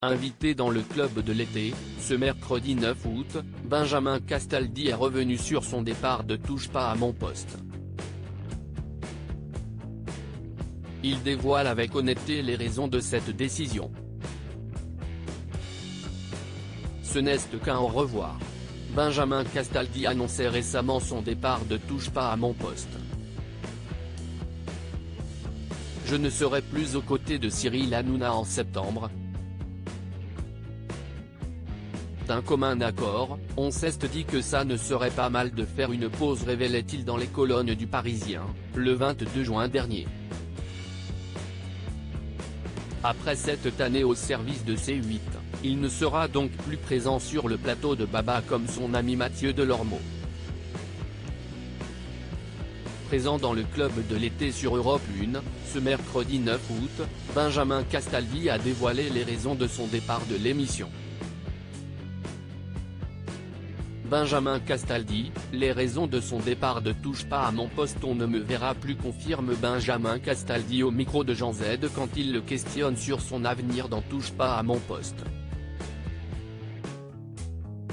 Invité dans le club de l'été, ce mercredi 9 août, Benjamin Castaldi est revenu sur son départ de Touche pas à mon poste. Il dévoile avec honnêteté les raisons de cette décision. Ce n'est qu'un au revoir. Benjamin Castaldi annonçait récemment son départ de Touche pas à mon poste. Je ne serai plus aux côtés de Cyril Hanouna en septembre. D'un commun accord, on s'est dit que ça ne serait pas mal de faire une pause, révélait-il dans les colonnes du Parisien, le 22 juin dernier. Après cette année au service de C8, il ne sera donc plus présent sur le plateau de Baba comme son ami Mathieu Delormeau. Présent dans le club de l'été sur Europe 1, ce mercredi 9 août, Benjamin Castaldi a dévoilé les raisons de son départ de l'émission. Benjamin Castaldi, les raisons de son départ de Touche pas à mon poste, on ne me verra plus, confirme Benjamin Castaldi au micro de Jean Z quand il le questionne sur son avenir dans Touche pas à mon poste.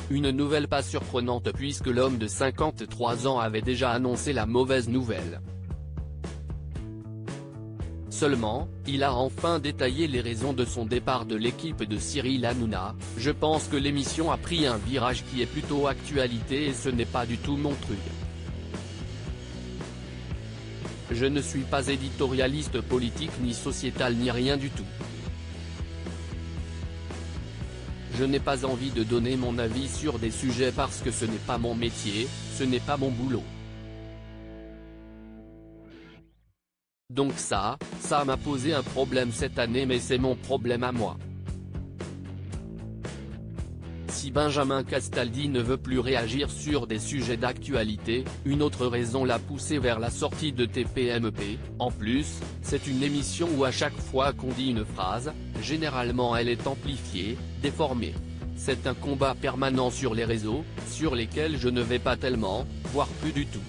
Une nouvelle pas surprenante puisque l'homme de 53 ans avait déjà annoncé la mauvaise nouvelle. Seulement, il a enfin détaillé les raisons de son départ de l'équipe de Cyril Hanouna. Je pense que l'émission a pris un virage qui est plutôt actualité et ce n'est pas du tout mon truc. Je ne suis pas éditorialiste politique ni sociétal ni rien du tout. Je n'ai pas envie de donner mon avis sur des sujets parce que ce n'est pas mon métier, ce n'est pas mon boulot. Donc ça m'a posé un problème cette année, mais c'est mon problème à moi. Si Benjamin Castaldi ne veut plus réagir sur des sujets d'actualité, une autre raison l'a poussé vers la sortie de TPMP. En plus, c'est une émission où à chaque fois qu'on dit une phrase, généralement elle est amplifiée, déformée. C'est un combat permanent sur les réseaux, sur lesquels je ne vais pas tellement, voire plus du tout.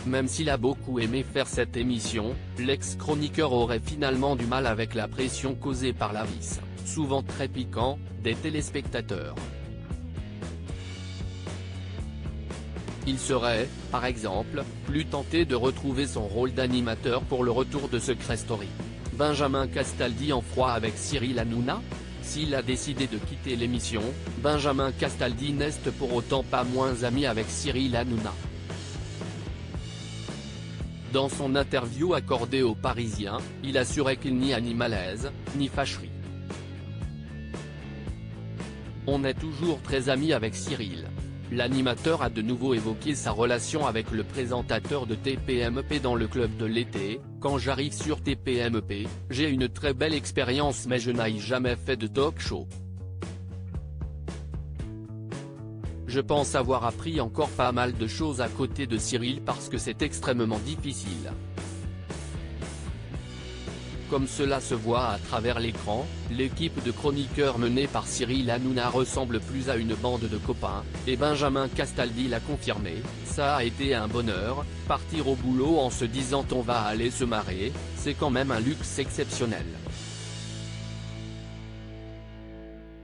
Même s'il a beaucoup aimé faire cette émission, l'ex-chroniqueur aurait finalement du mal avec la pression causée par l'avis, souvent très piquant, des téléspectateurs. Il serait, par exemple, plus tenté de retrouver son rôle d'animateur pour le retour de Secret Story. Benjamin Castaldi en froid avec Cyril Hanouna? S'il a décidé de quitter l'émission, Benjamin Castaldi n'est pour autant pas moins ami avec Cyril Hanouna. Dans son interview accordée aux Parisiens, il assurait qu'il n'y a ni malaise, ni fâcherie. On est toujours très amis avec Cyril. L'animateur a de nouveau évoqué sa relation avec le présentateur de TPMP dans le club de l'été. Quand j'arrive sur TPMP, j'ai une très belle expérience mais je n'ai jamais fait de talk show. Je pense avoir appris encore pas mal de choses à côté de Cyril parce que c'est extrêmement difficile. Comme cela se voit à travers l'écran, l'équipe de chroniqueurs menée par Cyril Hanouna ressemble plus à une bande de copains, et Benjamin Castaldi l'a confirmé, ça a été un bonheur, partir au boulot en se disant on va aller se marrer, c'est quand même un luxe exceptionnel.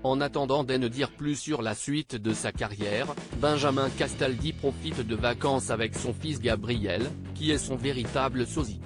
En attendant de ne dire plus sur la suite de sa carrière, Benjamin Castaldi profite de vacances avec son fils Gabriel, qui est son véritable sosie.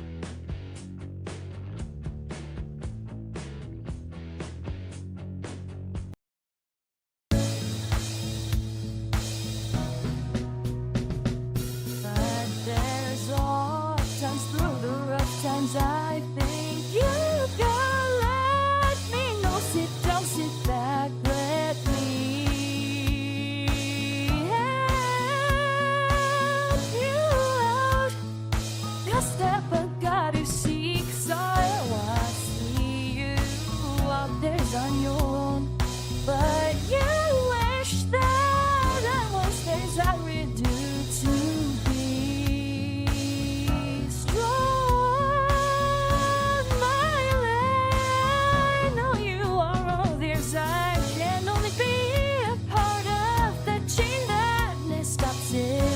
It